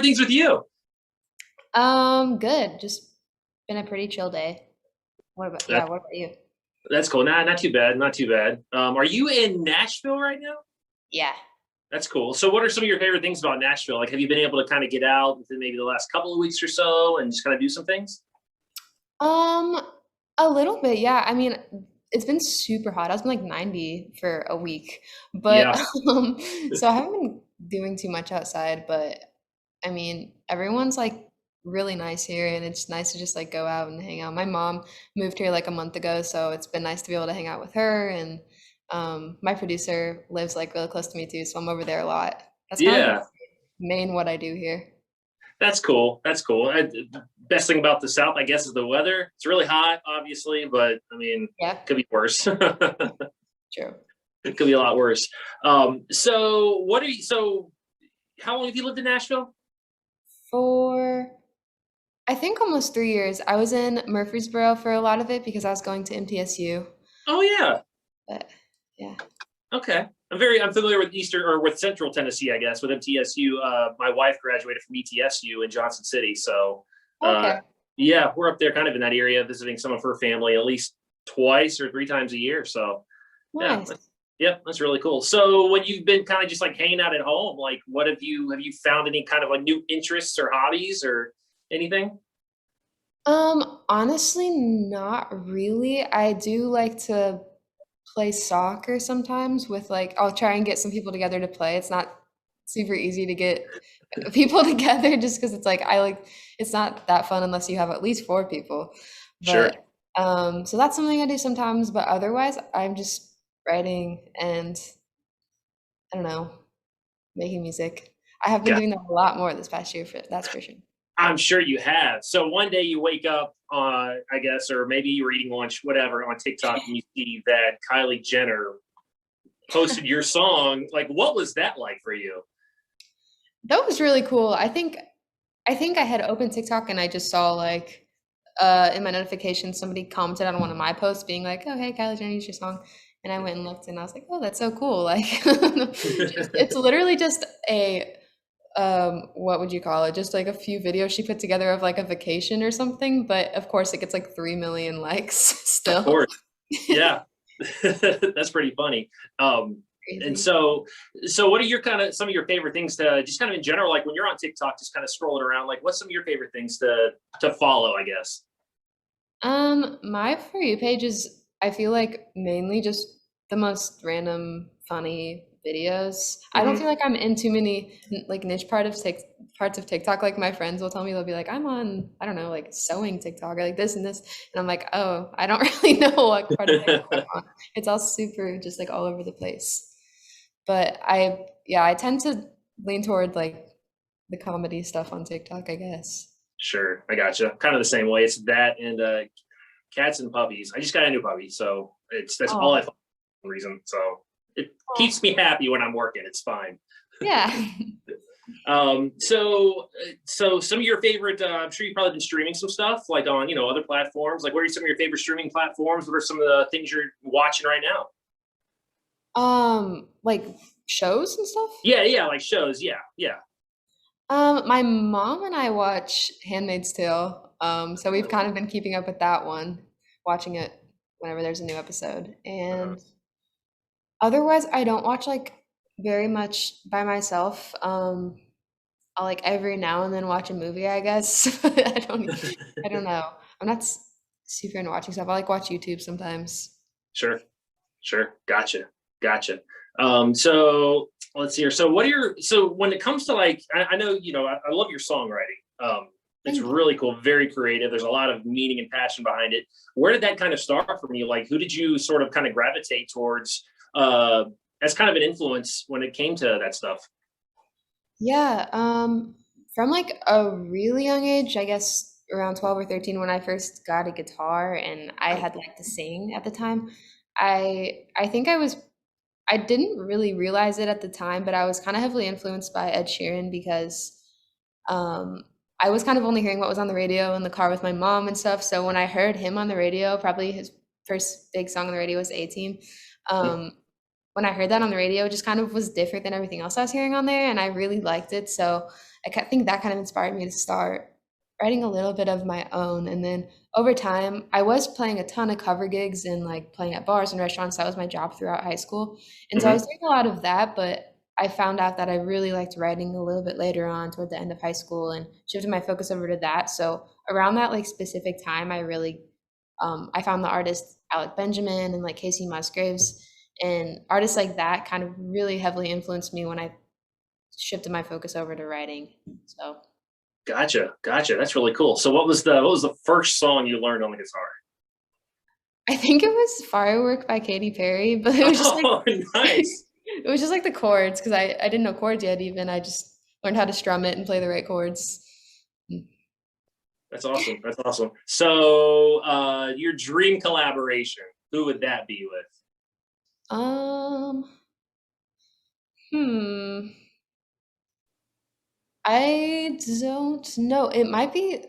things with you? Good. Just been a pretty chill day. That, What about you? that's cool. Not too bad. Not too bad. Are you in Nashville right now? Yeah. That's cool. So, what are some of your favorite things about Nashville? Like, have you been able to kind of get out within maybe the last couple of weeks or so and just kind of do some things? Um, a little bit, yeah. I mean, it's been super hot. It's been like 90 for a week. But Yeah, um, so I haven't been doing too much outside, but I mean, everyone's like really nice here and it's nice to just like go out and hang out. My mom moved here like a month ago, so it's been nice to be able to hang out with her and my producer lives like really close to me too, so I'm over there a lot. That's kind of like yeah. main what I do here. That's cool. That's cool. Best thing about the South, I guess, is the weather. It's really hot, obviously, but I mean, Yeah, could be worse. It true. could be a lot worse. So what are you? So how long have you lived in Nashville? For I think almost 3 years. I was in Murfreesboro for a lot of it because I was going to MTSU. Oh yeah. But yeah. Okay. I'm familiar with Eastern or with Central Tennessee, I guess, with MTSU. My wife graduated from ETSU in Johnson City, so uh, Okay. yeah, we're up there, kind of in that area, visiting some of her family at least twice or three times a year. So yeah, Nice. yeah, that's really cool. So when you've been kind of just like hanging out at home, like what have you found any kind of like new interests or hobbies or anything? Honestly, not really. I do like to play soccer sometimes with like I'll try and get some people together to play. It's not super easy to get people together just because it's like I like it's not that fun unless you have at least four people. Sure. But so that's something I do sometimes, but otherwise I'm just writing and I don't know, making music. I have been doing that a lot more this past year for that's for sure. I'm sure you have. So one day you wake up, I guess, or maybe you were eating lunch, whatever, on TikTok, and you see that Kylie Jenner posted your song. Like, what was that like for you? That was really cool. I think I had opened TikTok and I just saw like in my notifications somebody commented on one of my posts being like, "Oh hey Kylie Jenner, use your song," and I went and looked and I was like, "Oh that's so cool!" Like, it's literally just a what would you call it? Just like a few videos she put together of like a vacation or something, but of course it gets like 3 million likes Of still. course, yeah, that's pretty funny. And Crazy. so what are your kind of some of your favorite things to just kind of in general, like when you're on TikTok, just kind of scrolling around, like what's some of your favorite things to follow? I guess. My For You page is, I feel like mainly just the most random, funny videos. I don't Hmm. feel like I'm in too many like niche parts of TikTok. Like my friends will tell me they'll be like, I'm on, I don't know, like sewing TikTok or like this and this, and I'm like, oh, I don't really know what part of TikTok I'm on. It's all super just like all over the place. But yeah, I tend to lean toward like the comedy stuff on TikTok, I guess. Sure, I gotcha. Kind of the same way. It's that and cats and puppies. I just got a new puppy, so that's all I Oh, follow for some reason. So it keeps oh, me happy when I'm working. It's fine. yeah. So some of your favorite, I'm sure you've probably been streaming some stuff like on, other platforms. Like, what are some of your favorite streaming platforms? What are some of the things you're watching right now? Like shows and stuff? Yeah, yeah, like shows. Yeah, yeah. My mom and I watch Handmaid's Tale. So we've kind of been keeping up with that one, watching it whenever there's a new episode. Uh-huh. And otherwise, I don't watch like very much by myself. I'll like every now and then watch a movie, I guess. I don't know. I'm not super into watching stuff. I like watch YouTube sometimes. Sure, sure. Gotcha, gotcha. So let's see here. So what are your so when it comes to like I know I love your songwriting. It's Thank you. really cool, very creative. There's a lot of meaning and passion behind it. Where did that kind of start from you? Like, who did you sort of kind of gravitate towards uh, as kind of an influence when it came to that stuff? Yeah, from like a really young age, I guess around 12 or 13 when I first got a guitar and I had liked to sing at the time. I think I didn't really realize it at the time, but I was kind of heavily influenced by Ed Sheeran because um I was kind of only hearing what was on the radio in the car with my mom and stuff. So when I heard him on the radio, probably his first big song on the radio was 18. Um when I heard that on the radio, it just kind of was different than everything else I was hearing on there, and I really liked it. So think that kind of inspired me to start writing a little bit of my own. And then over time, I was playing a ton of cover gigs and like playing at bars and restaurants. That was my job throughout high school. And so I was Hmm. doing a lot of that, but I found out that I really liked writing a little bit later on toward the end of high school and shifted my focus over to that. So around that like specific time, I found the artist Alec Benjamin and like Casey Musgraves, and artists like that kind of really heavily influenced me when I shifted my focus over to writing. So Gotcha, gotcha. That's really cool. So what was the first song you learned on the guitar? I think it was Firework by Katy Perry, but it was just like Oh, nice. it was just like the chords because I didn't know chords yet even. I just learned how to strum it and play the right chords. Mm. That's awesome. That's awesome. So, your dream collaboration, who would that be with? Um, hmm. I don't know. It might be,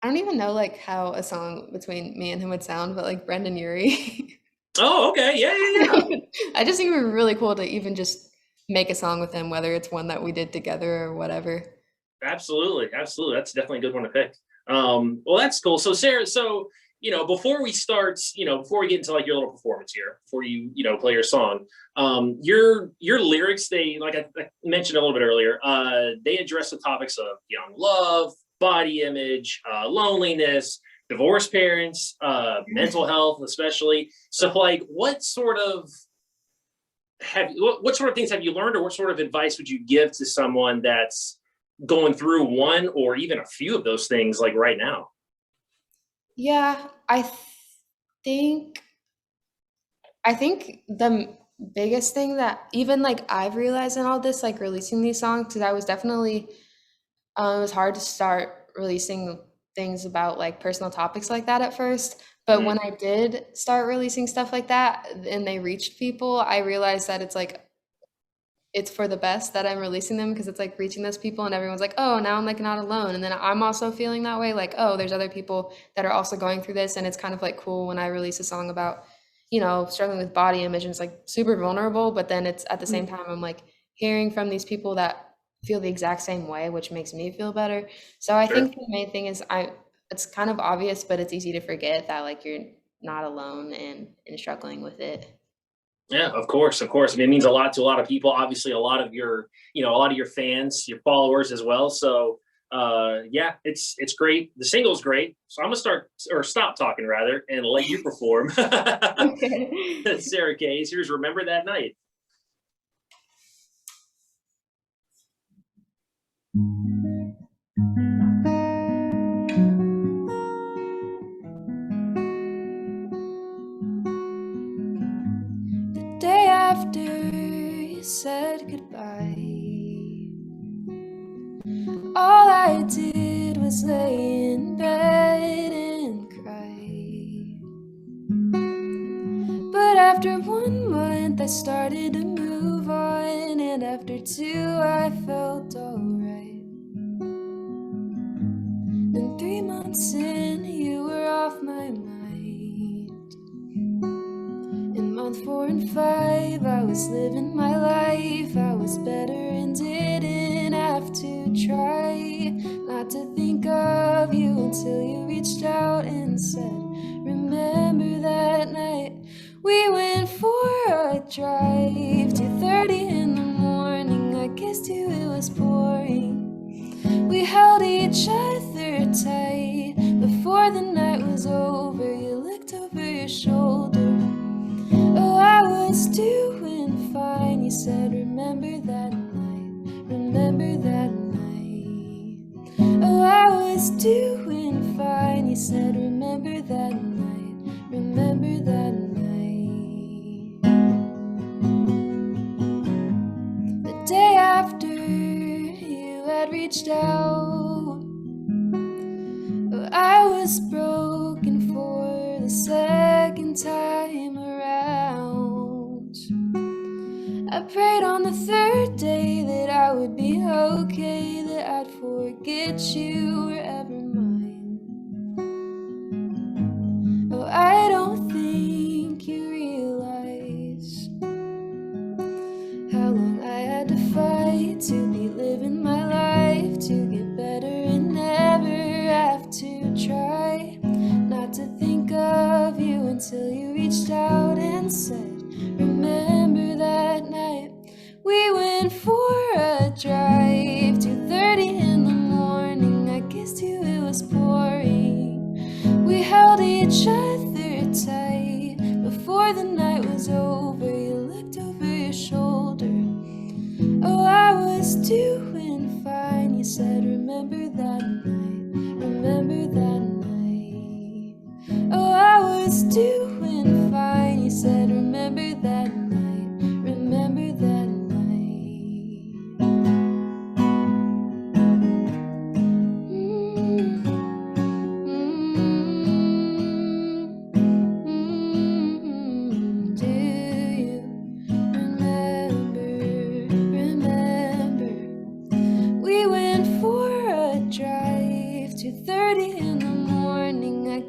I don't even know like how a song between me and him would sound, but like Brendan Urie. Oh, okay. Yeah, yeah, yeah. I just think it would be really cool to even just make a song with him, whether it's one that we did together or whatever. Absolutely, absolutely. That's definitely a good one to pick. Well, that's cool. So, Sarah, so before we start, before we get into like your little performance here, before play your song, your lyrics, they like I mentioned a little bit earlier, they address the topics of young love, body image, loneliness, divorced parents, mental health, especially. So, like, what sort of things have you learned, or what sort of advice would you give to someone that's going through one or even a few of those things like right now? Yeah, think I think the biggest thing that even like I've realized in all this, like releasing these songs, because I was definitely it was hard to start releasing things about like personal topics like that at first. But Mhm. when I did start releasing stuff like that and they reached people, I realized that it's for the best that I'm releasing them because it's like reaching those people and everyone's like, oh, now I'm like not alone. And then I'm also feeling that way, like, oh, there's other people that are also going through this. And it's kind of like cool when I release a song about, struggling with body image and it's like super vulnerable, but then it's at the same time, I'm like hearing from these people that feel the exact same way, which makes me feel better. So I Sure. think the main thing is it's kind of obvious, but it's easy to forget that like you're not alone and struggling with it. Yeah, of course, of course. I mean, it means a lot to a lot of people. Obviously, a lot of your fans, your followers as well. So, yeah, it's great. The single's great. So I'm gonna start or stop talking rather and let you perform. Okay. Sarah Kays, here's "Remember That Night." The day after you said goodbye, all I did was lay in bed and cry. But after 1 month, I started to move on, and after two, I felt alright. Then 3 months in, you were off my mind. In month 4 and 5, I was living my life. I was better and didn't have to try not to think of you until you reached out and said, remember that night we went for a drive. 2:30 in the morning, I kissed you, it was pouring. We held each other tight. Before the night was over, you looked over your shoulder. Oh, I was doing fine. You said, remember that night. Remember that night. Oh, I was doing fine. You said, remember that night. Remember that night. The day after you had reached out, oh, I was broken for the second time around. I prayed on the third day that I would be okay, that I'd forget you were ever mine. Oh, I don't think you realize how long I had to fight to be living my life, to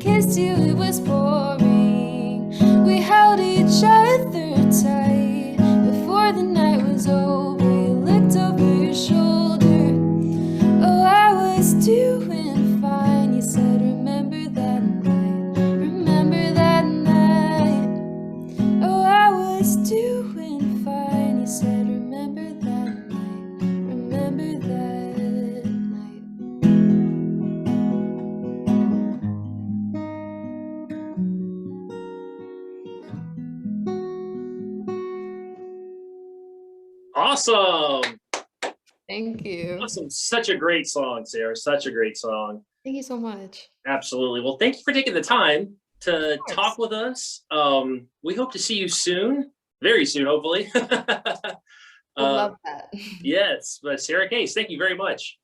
kissed you, it was pouring. We held each other tight before the night was over. You looked over your shoulder. Oh, I was doing fine. You said, remember that night. Remember that night. Oh, I was doing fine. You said, remember that night. Remember that night. Awesome. Thank you. Awesome. Such a great song, Sarah. Such a great song. Thank you so much. Absolutely. Well, thank you for taking the time to Of course. talk with us. We hope to see you soon, very soon, hopefully. Would love that. Yes, but Sara Kays, thank you very much.